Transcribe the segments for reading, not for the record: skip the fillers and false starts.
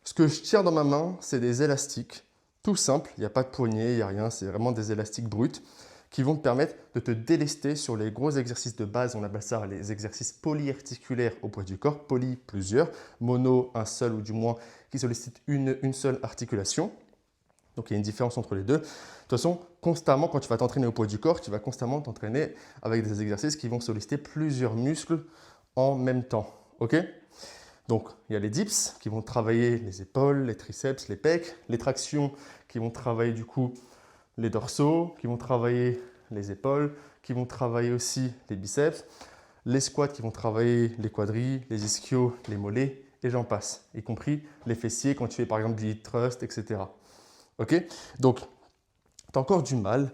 Ce que je tiens dans ma main, c'est des élastiques, tout simple, il n'y a pas de poignée, il n'y a rien, c'est vraiment des élastiques bruts qui vont te permettre de te délester sur les gros exercices de base. On appelle ça les exercices polyarticulaires au poids du corps, poly plusieurs, mono un seul ou du moins qui sollicite une seule articulation. Donc il y a une différence entre les deux. De toute façon, constamment, quand tu vas t'entraîner au poids du corps, tu vas constamment t'entraîner avec des exercices qui vont solliciter plusieurs muscles en même temps. Ok? Donc, il y a les dips qui vont travailler les épaules, les triceps, les pecs, les tractions qui vont travailler du coup les dorsaux, qui vont travailler les épaules, qui vont travailler aussi les biceps, les squats qui vont travailler les quadris, les ischios, les mollets, et j'en passe, y compris les fessiers quand tu fais par exemple du hip thrust, etc. Ok? Donc, tu as encore du mal,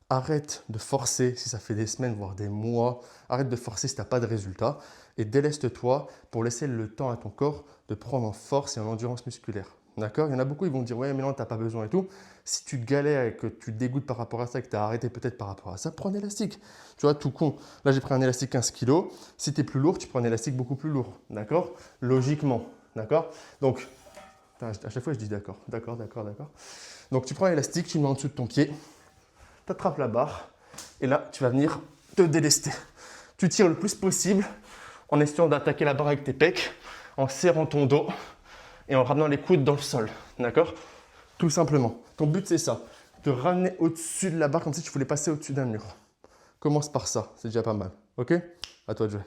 arrête de forcer si ça fait des semaines, voire des mois. Arrête de forcer si tu n'as pas de résultat et déleste-toi pour laisser le temps à ton corps de prendre en force et en endurance musculaire. D'accord? Il y en a beaucoup, ils vont dire « Ouais, mais non, tu n'as pas besoin et tout ». Si tu galères et que tu te dégoûtes par rapport à ça et que tu as arrêté peut-être par rapport à ça, prends un élastique. Tu vois, tout con. Là, j'ai pris un élastique 15 kg. Si tu es plus lourd, tu prends un élastique beaucoup plus lourd. D'accord? Logiquement. D'accord? Donc, à chaque fois, je dis d'accord, d'accord. Donc, tu prends l'élastique, tu le mets en dessous de ton pied, tu attrapes la barre et là, tu vas venir te délester. Tu tires le plus possible en essayant d'attaquer la barre avec tes pecs, en serrant ton dos et en ramenant les coudes dans le sol. D'accord? Tout simplement. Ton but, c'est ça. Te ramener au-dessus de la barre comme si tu voulais passer au-dessus d'un mur. Commence par ça, c'est déjà pas mal. Ok? À toi de jouer.